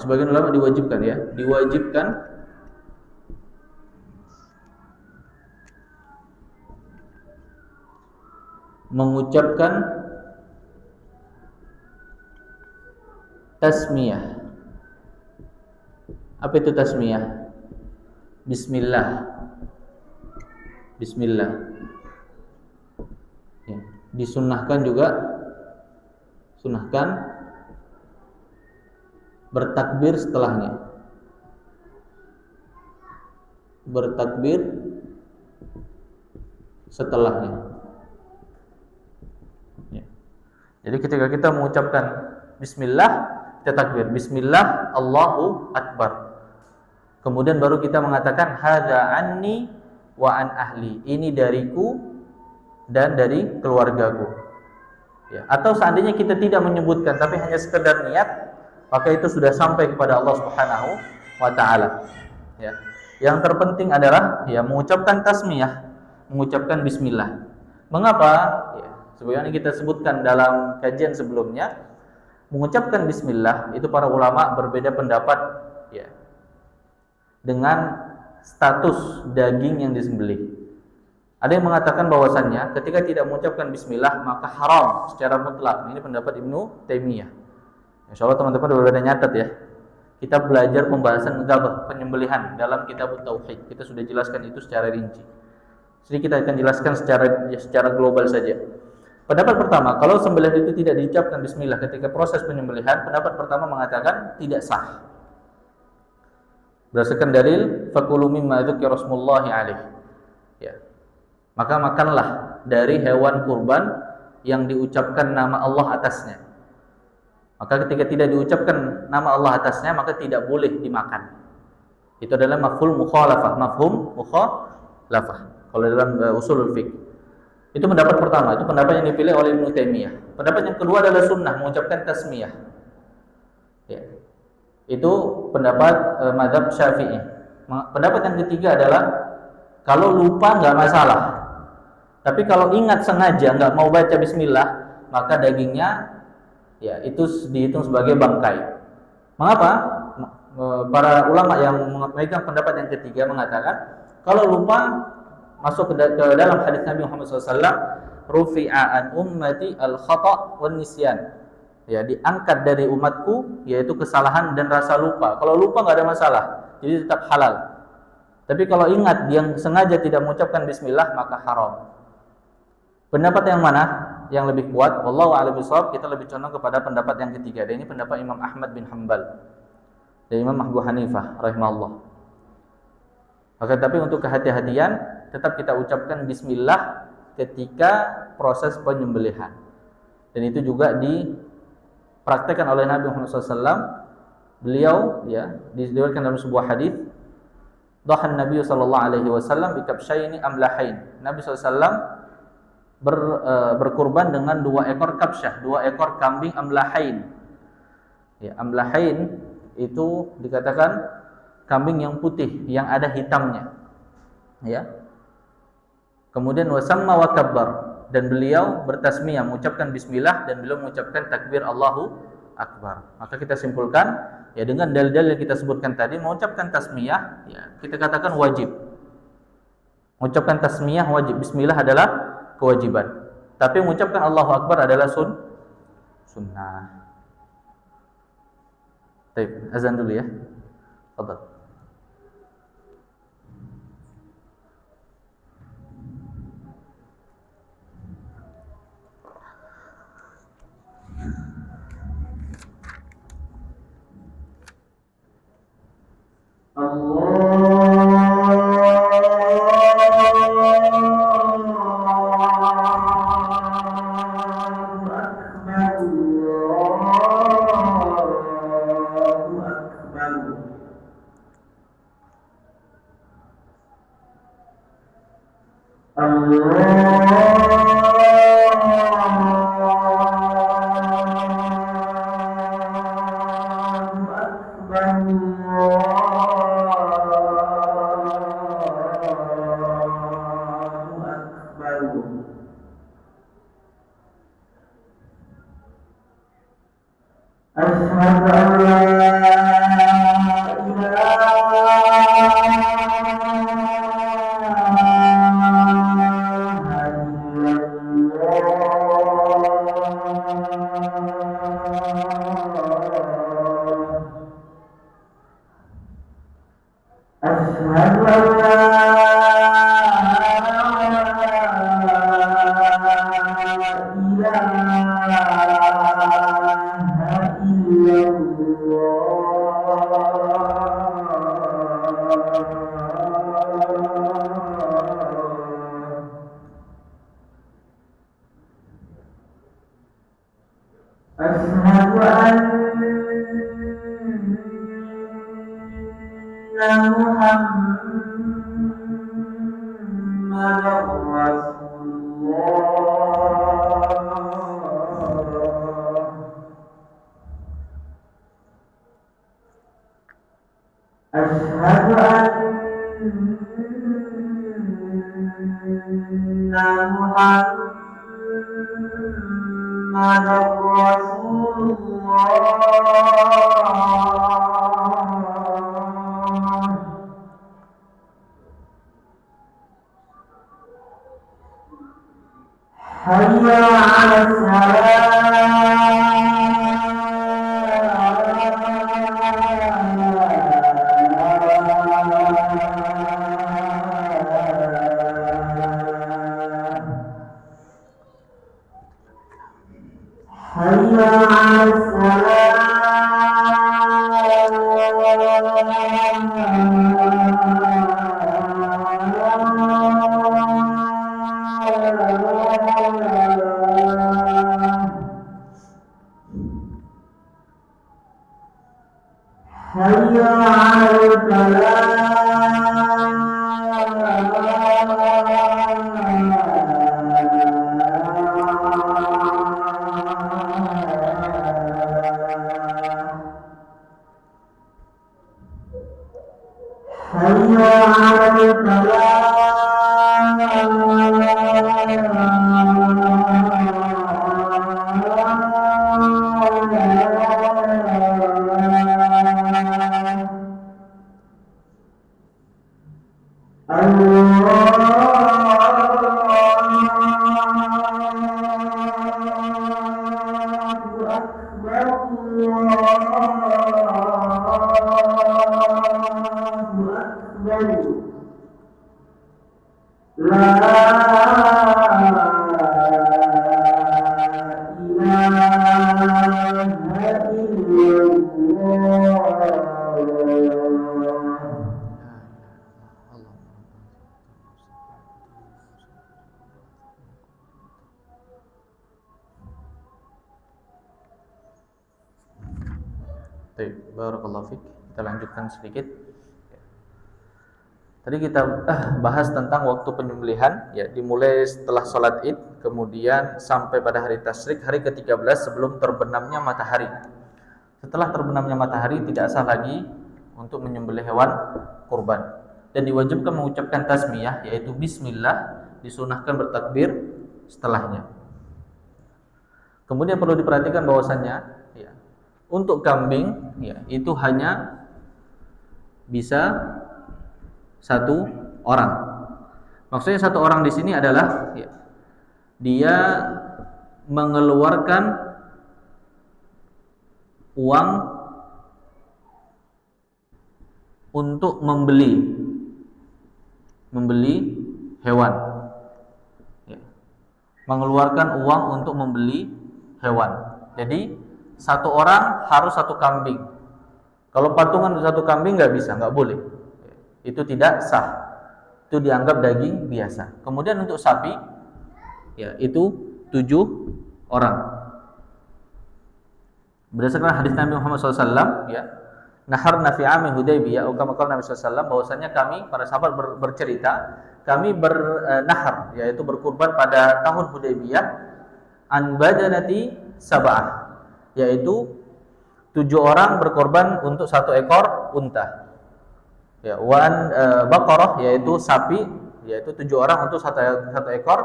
Speaker 1: sebagian ulama diwajibkan mengucapkan tasmiyah. Apa itu tasmiyah? Bismillah. Ya. Disunnahkan juga, bertakbir setelahnya. Ya. Jadi ketika kita mengucapkan Bismillah, kita takbir. Bismillah, Allahu Akbar. Kemudian baru kita mengatakan hadza anni wa an ahli. Ini dariku dan dari keluargaku. Ya, atau seandainya kita tidak menyebutkan tapi hanya sekedar niat, maka itu sudah sampai kepada Allah Subhanahu wa taala. Ya. Yang terpenting adalah ya mengucapkan tasmiyah, mengucapkan bismillah. Mengapa? Ya, sebagaimana kita sebutkan dalam kajian sebelumnya, mengucapkan bismillah itu para ulama berbeda pendapat ya dengan status daging yang disembelih. Ada yang mengatakan bahwasannya ketika tidak mengucapkan bismillah maka haram secara mutlak. Ini pendapat Ibnu Taimiyah. Insyaallah teman-teman sudah pada nyatat ya. Kita belajar pembahasan dzabh, penyembelihan dalam kitab tauhid. Kita sudah jelaskan itu secara rinci. Jadi kita akan jelaskan secara global saja. Pendapat pertama, kalau sembelihan itu tidak diucapkan bismillah ketika proses penyembelihan, pendapat pertama mengatakan tidak sah. Berdasarkan dalil fakulu mimma dzukira rasmullahi alaihi. Ya. Maka makanlah dari hewan kurban yang diucapkan nama Allah atasnya. Maka ketika tidak diucapkan nama Allah atasnya, maka tidak boleh dimakan. Itu adalah mafhum mukhalafah. Kalau dalam usulul fiqh. Itu pendapat pertama, itu pendapat yang dipilih oleh Ibnu Taimiyah. Pendapat yang kedua adalah sunnah, mengucapkan tasmiyah. Ya. Itu pendapat mazhab Syafi'i. Pendapat yang ketiga adalah kalau lupa nggak masalah. Tapi kalau ingat sengaja nggak mau baca bismillah, maka dagingnya ya itu dihitung sebagai bangkai. Mengapa? Para ulama yang memegang pendapat yang ketiga mengatakan kalau lupa masuk ke dalam hadis Nabi Muhammad SAW, rufi'a an ummati al-khata' wan nisyan. Ya, diangkat dari umatku yaitu kesalahan dan rasa lupa. Kalau lupa nggak ada masalah, jadi tetap halal. Tapi kalau ingat dia sengaja tidak mengucapkan bismillah maka haram. Pendapat yang mana yang lebih kuat? Wallahu a'lam bishawab, kita lebih condong kepada pendapat yang ketiga. Dan ini pendapat Imam Ahmad bin Hanbal dan Imam Abu Hanifah rahimahullah. Maka tapi untuk kehati-hatian tetap kita ucapkan bismillah ketika proses penyembelihan. Dan itu juga dipraktekkan oleh Nabi Muhammad SAW. Beliau ya diriwayatkan dalam sebuah hadis, dhahan Nabi sallallahu alaihi wasallam bi kabsyaini amlahain. Nabi SAW berkurban dengan 2 ekor kabsyah, 2 ekor kambing amlahain. Ya, amlahain itu dikatakan kambing yang putih yang ada hitamnya. Ya. Kemudian wasamma wa kabbar, dan beliau bertasmiyah mengucapkan bismillah dan beliau mengucapkan takbir Allahu akbar. Maka kita simpulkan ya dengan dalil-dalil yang kita sebutkan tadi, mengucapkan tasmiyah ya kita katakan wajib. Mengucapkan tasmiyah wajib, bismillah adalah kewajiban. Tapi mengucapkan Allahu Akbar adalah sunnah. Baik, azan dulu ya. Fadhal. Barakallahu fiik. Kita lanjutkan sedikit. Tadi kita bahas tentang waktu penyembelihan, ya, dimulai setelah sholat Id, kemudian sampai pada hari tasyrik, hari ke-13 sebelum terbenamnya matahari. Setelah terbenamnya matahari tidak sah lagi untuk menyembelih hewan kurban, dan diwajibkan mengucapkan tasmiyah, yaitu bismillah, disunahkan bertakbir setelahnya. Kemudian perlu diperhatikan bahwasannya, ya, untuk kambing, ya, itu hanya bisa satu orang. Maksudnya satu orang di sini adalah, ya, dia mengeluarkan uang untuk membeli hewan, ya, mengeluarkan uang untuk membeli hewan. Jadi satu orang harus satu kambing. Kalau patungan satu kambing nggak bisa, nggak boleh. Itu tidak sah. Itu dianggap daging biasa. Kemudian untuk sapi, ya, itu 7 orang. Berdasarkan hadis Nabi Muhammad SAW, ya, naharna fi ami Hudaybiyah, kama qala Nabi SAW, bahwasanya kami para sahabat bercerita, kami bernahar, yaitu berkurban pada tahun Hudaybiyah, an badanati sab'ah, yaitu 7 orang berkorban untuk 1 ekor unta. Ya, wan baqarah, yaitu sapi, yaitu 7 orang untuk satu ekor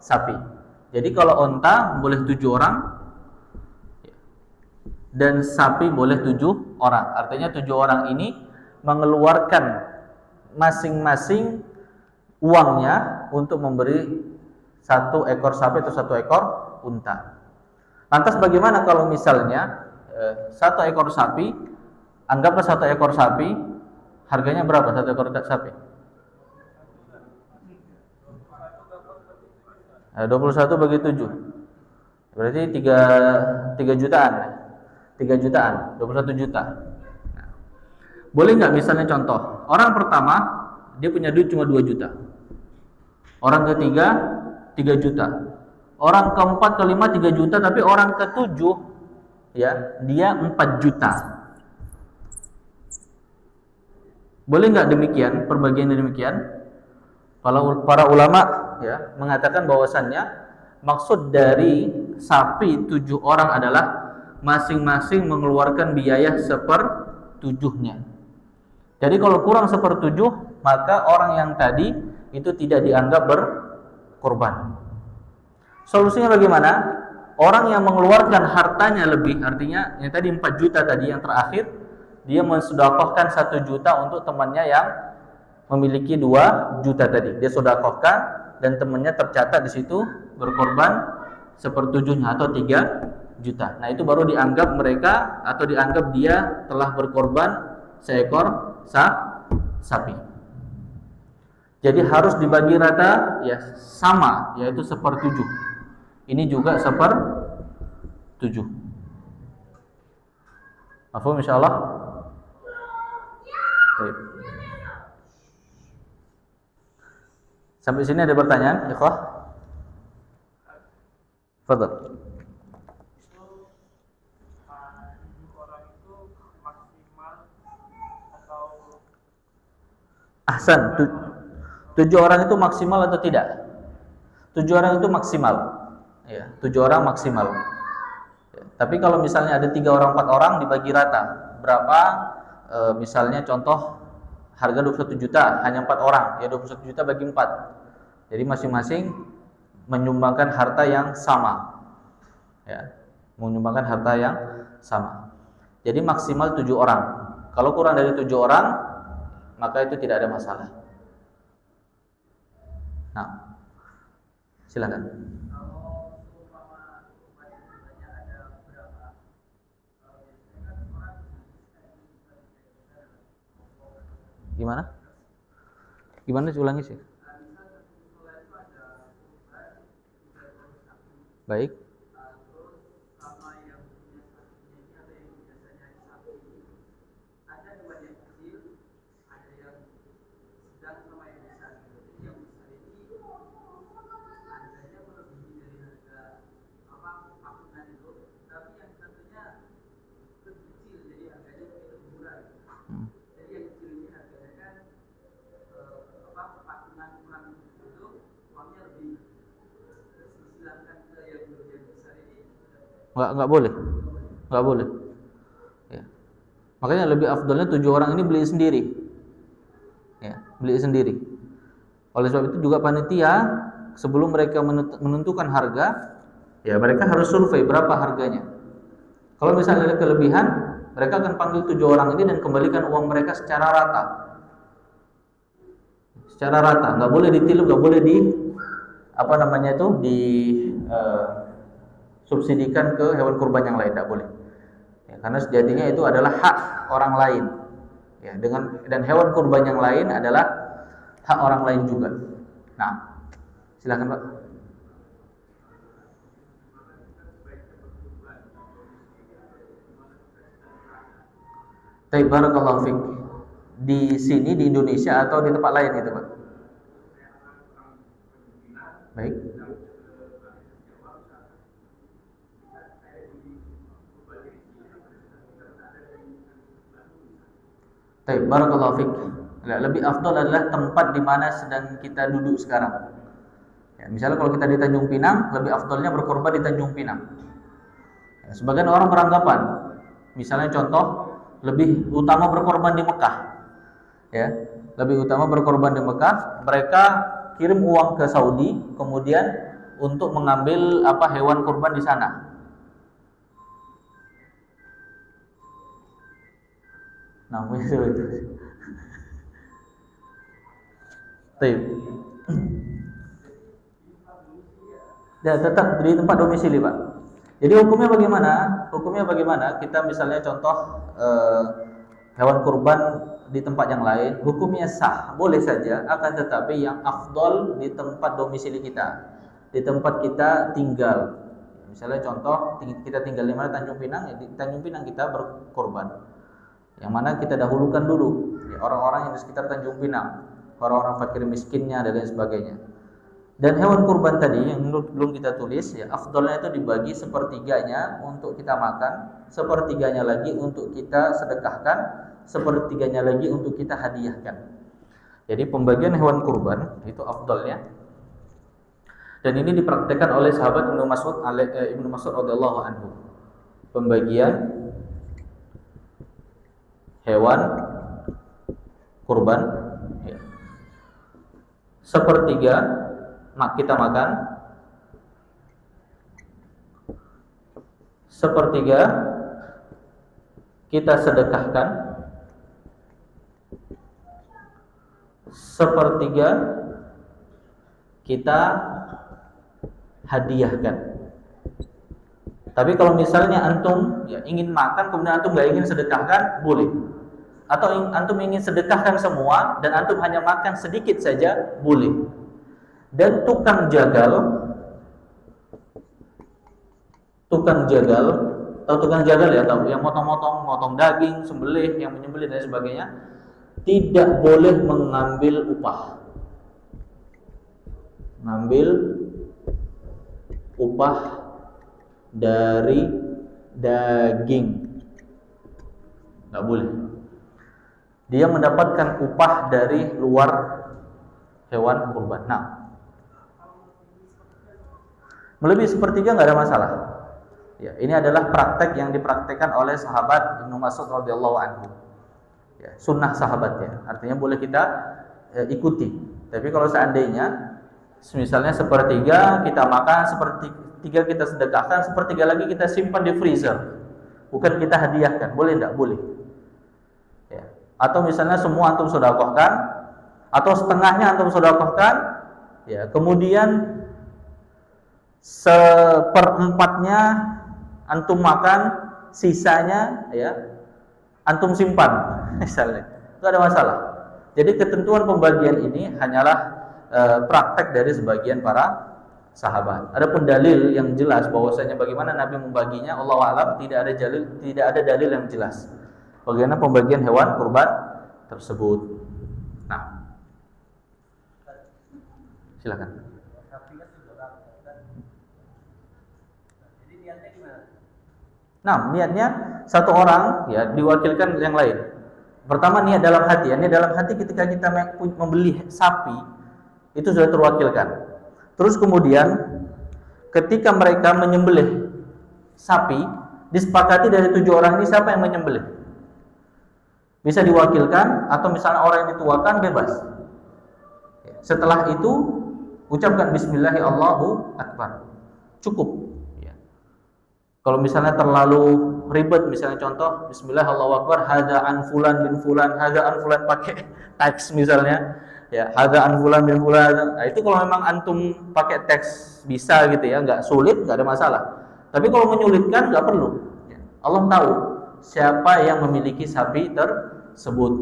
Speaker 1: sapi. Jadi kalau unta boleh 7 orang, dan sapi boleh 7 orang. Artinya 7 orang ini mengeluarkan masing-masing uangnya untuk memberi 1 ekor sapi atau 1 ekor unta. Lantas bagaimana kalau misalnya 1 ekor sapi, anggaplah 1 ekor sapi harganya berapa 1 ekor sapi? 21 bagi 7, berarti 3 jutaan. 3 jutaan, 21 juta. Nah, boleh nggak misalnya contoh, orang pertama dia punya duit cuma 2 juta, orang ketiga 3 juta, orang keempat, kelima 3 juta, tapi orang ketujuh, ya, dia 4 juta. Boleh nggak demikian, perbagian demikian? Para ulama, ya, mengatakan bahwasannya maksud dari sapi 7 orang adalah masing-masing mengeluarkan biaya 1/7-nya. Jadi kalau kurang 1/7, maka orang yang tadi itu tidak dianggap berkorban. Solusinya bagaimana? orang yang mengeluarkan hartanya lebih, artinya yang tadi 4 juta tadi yang terakhir, dia mensedekahkan 1 juta untuk temannya yang memiliki 2 juta tadi. Dia sedekahkan dan temannya tercatat di situ berkorban 1/7-nya atau 3 juta. Nah, itu baru dianggap mereka atau dianggap dia telah berkorban seekor sapi. Jadi harus dibagi rata ya sama, yaitu 1/7. Ini juga 1/7. Mafhum insyaallah? Baik. Sampai sini ada pertanyaan, ikhwah? Fadhal. Ahsan. 7 orang itu maksimal atau tidak? 7 orang itu maksimal. Ya, 7 orang maksimal. Ya, tapi kalau misalnya ada 3 orang, 4 orang dibagi rata. Berapa? Misalnya contoh harga 21 juta, hanya 4 orang, ya 21 juta bagi 4. Jadi masing-masing menyumbangkan harta yang sama. Ya, menyumbangkan harta yang sama. Jadi maksimal 7 orang. Kalau kurang dari 7 orang, maka itu tidak ada masalah. Nah, silakan. Gimana? Gimana ulangi sih? Baik. Enggak boleh. Enggak boleh. Ya. Makanya lebih afdalnya 7 orang ini beli sendiri. Ya, beli sendiri. Oleh sebab itu juga panitia sebelum mereka menentukan harga, ya mereka harus survei berapa harganya. Kalau misalnya ada kelebihan, mereka akan panggil 7 orang ini dan kembalikan uang mereka secara rata. Secara rata, enggak boleh ditilu, enggak boleh subsidikan ke hewan kurban yang lain, tidak boleh. Ya, karena sejatinya itu adalah hak orang lain. Ya, dan hewan kurban yang lain adalah hak orang lain juga. Nah, silakan Pak. Baik, barakallahu fiik. Di sini di Indonesia atau di tempat lain itu, Pak? Baik. Baik, barakallahu fiik. Lebih afdal adalah tempat di mana sedang kita duduk sekarang. Ya, misalnya kalau kita di Tanjung Pinang, lebih afdalnya berkorban di Tanjung Pinang. Ya, sebagian orang beranggapan, misalnya contoh, lebih utama berkorban di Mekah. Ya, lebih utama berkorban di Mekah. Mereka kirim uang ke Saudi, kemudian untuk mengambil hewan kurban di sana. Nah, itu. Baik. Ya, tetap di tempat domisili, Pak. Jadi hukumnya bagaimana? Hukumnya bagaimana? Kita misalnya contoh hewan kurban di tempat yang lain, hukumnya sah, boleh saja, akan tetapi yang afdol di tempat domisili kita, di tempat kita tinggal. Misalnya contoh kita tinggal di mana, Tanjung Pinang, ya di Tanjung Pinang kita berkorban. Yang mana kita dahulukan dulu ya, orang-orang yang di sekitar Tanjung Pinang, orang-orang fakir miskinnya dan lain sebagainya. Dan hewan kurban tadi yang belum kita tulis ya, afdolnya itu dibagi 1/3-nya untuk kita makan, 1/3-nya lagi untuk kita sedekahkan, 1/3-nya lagi untuk kita hadiahkan. Jadi pembagian hewan kurban itu afdolnya. Dan ini dipraktikkan oleh sahabat Ibnu Mas'ud radhiyallahu anhu. Pembagian hewan kurban ya. 1/3 kita makan, sepertiga kita sedekahkan, sepertiga kita hadiahkan. Tapi kalau misalnya antum ingin makan kemudian antum nggak ingin sedekahkan, boleh. Atau antum ingin sedekahkan semua dan antum hanya makan sedikit saja, boleh. Dan tukang jagal ya, tahu yang motong daging, sembelih, yang menyembelih dan sebagainya, tidak boleh mengambil upah. Ngambil upah dari daging, nggak boleh. Dia mendapatkan upah dari luar hewan kurban. Nah, melebihi sepertiga nggak ada masalah. Ya, ini adalah praktek yang dipraktekkan oleh sahabat Ibnu Mas'ud radhiyallahu anhu. Ya, sunnah sahabat ya. Artinya boleh kita ikuti. Tapi kalau seandainya misalnya sepertiga kita makan, sepertiga kita sedekahkan, sepertiga lagi kita simpan di freezer, bukan kita hadiahkan, boleh enggak? Boleh. Ya. Atau misalnya semua antum sedekahkan, atau setengahnya antum sedekahkan, ya, kemudian seperempatnya antum makan, sisanya ya antum simpan misalnya, itu ada masalah. Jadi ketentuan pembagian ini hanyalah praktek dari sebagian para sahabat. Adapun dalil yang jelas bahwasanya bagaimana Nabi membaginya, Allahu a'lam, tidak ada dalil yang jelas bagaimana pembagian hewan kurban tersebut. Nah, silakan. Nah, niatnya satu orang ya diwakilkan yang lain. Pertama niat dalam hati. Niat dalam hati ketika kita membeli sapi itu sudah terwakilkan. Terus kemudian ketika mereka menyembelih sapi, disepakati dari 7 orang ini siapa yang menyembelih. Bisa diwakilkan atau misalnya orang yang dituakan bebas. Setelah itu ucapkan bismillah Allahu akbar. Cukup. Kalau misalnya terlalu ribet, misalnya contoh bismillah Allahu akbar, hadza an fulan bin fulan, hadza an fulan pakai teks misalnya, ya hadza an fulan bin fulan. Nah, itu kalau memang antum pakai teks bisa gitu ya, nggak sulit, nggak ada masalah. Tapi kalau menyulitkan nggak perlu. Allah tahu siapa yang memiliki sapi tersebut.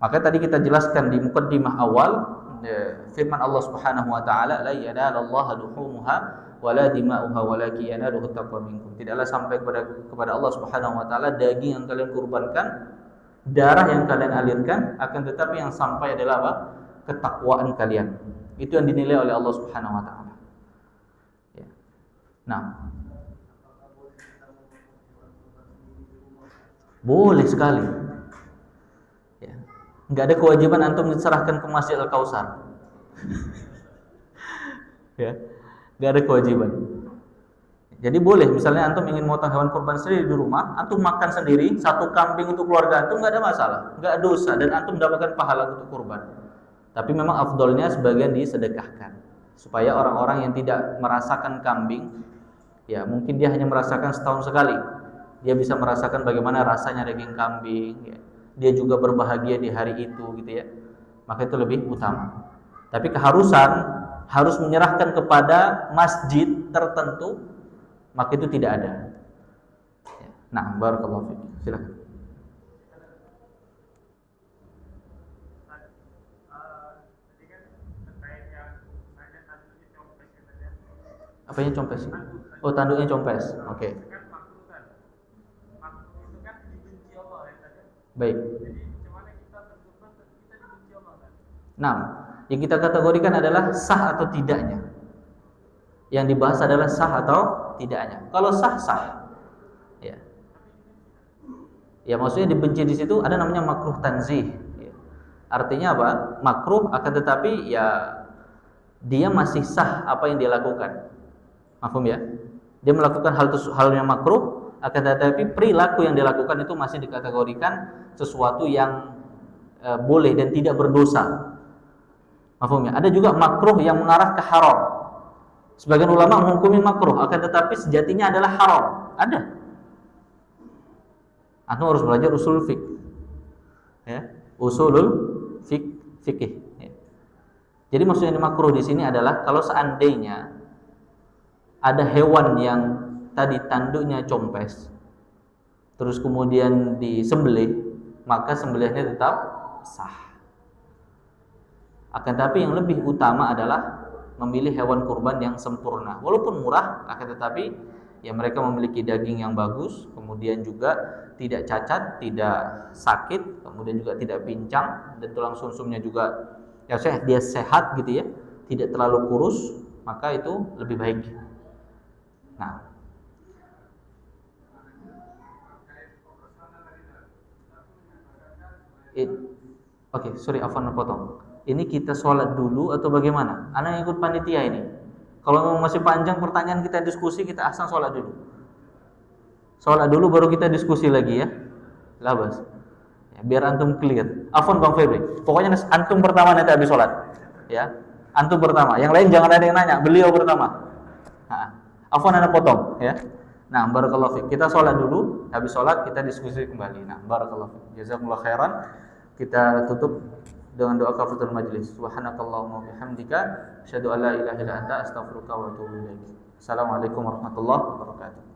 Speaker 1: Maka tadi kita jelaskan di mukaddimah awal firman Allah Subhanahu wa taala, la yanalallaha luhumuha wala dima'uha walakin yanaluhu taqwa minkum. Tidaklah sampai kepada Allah Subhanahu wa taala daging yang kalian kurbankan, darah yang kalian alirkan, akan tetapi yang sampai adalah apa? Ketakwaan kalian. Itu yang dinilai oleh Allah Subhanahu wa taala. Ya. Nah, boleh sekali. Ya. Enggak ada kewajiban antum diserahkan ke Masjid Al-Kautsar. Ya. Gak ada kewajiban. Jadi boleh, misalnya antum ingin motong hewan kurban sendiri di rumah, antum makan sendiri, satu kambing untuk keluarga antum, gak ada masalah, gak dosa, dan antum mendapatkan pahala untuk kurban. Tapi memang afdolnya sebagian disedekahkan, supaya orang-orang yang tidak merasakan kambing, ya mungkin dia hanya merasakan setahun sekali, dia bisa merasakan bagaimana rasanya daging kambing, ya. Dia juga berbahagia di hari itu, gitu ya. Maka itu lebih utama. Tapi keharusan harus menyerahkan kepada masjid tertentu, maka itu tidak ada. Nah, barakallahu fiik. Silakan. Apanya compes? Oh, tanduknya compes. Oke. Baik. Nah, yang kita kategorikan adalah sah atau tidaknya. Yang dibahas adalah sah atau tidaknya. Kalau sah, sah. Ya. Ya, maksudnya dibenci di situ ada namanya makruh tanzih. Ya. Artinya apa? Makruh, akan tetapi ya dia masih sah apa yang dia lakukan. Paham ya? Dia melakukan hal yang makruh, akan tetapi perilaku yang dia lakukan itu masih dikategorikan sesuatu yang boleh dan tidak berdosa. Mafhum ya? Ada juga makruh yang mengarah ke haram. Sebagian ulama menghukumi makruh, akan tetapi sejatinya adalah haram. Ada. Antum harus belajar usul fiqh. Ya, usulul fikih. Ya. Jadi maksudnya makruh di sini adalah kalau seandainya ada hewan yang tadi tanduknya compes, terus kemudian disembelih, maka sembelihnya tetap sah. Akan tetapi yang lebih utama adalah memilih hewan kurban yang sempurna. Walaupun murah, akan tetapi ya mereka memiliki daging yang bagus, kemudian juga tidak cacat, tidak sakit, kemudian juga tidak pincang, dan tulang sumsumnya juga ya dia sehat gitu ya, tidak terlalu kurus, maka itu lebih baik. Nah, oke, sorry, afwan potong. Ini kita sholat dulu atau bagaimana? Anak ikut panitia ini. Kalau masih panjang pertanyaan kita diskusi, kita asal sholat dulu. Sholat dulu baru kita diskusi lagi ya. Labas. Ya, biar antum clear. Afwan Bang Febri. Pokoknya antum pertama nanti habis sholat. Ya, antum pertama. Yang lain jangan ada yang nanya. Beliau pertama. Nah, afwan anak potong. Ya. Nah, barakallahu fiik. Kita sholat dulu. Habis sholat kita diskusi kembali. Nah, barakallahu fiik. Jazakumullah khairan. Kita tutup dengan doa kafaratul majlis. Subhanakallahumma bihamdika asyhadu an la ilaha illa anta astaghfiruka wa atubu ilaik. Assalamualaikum warahmatullahi wabarakatuh.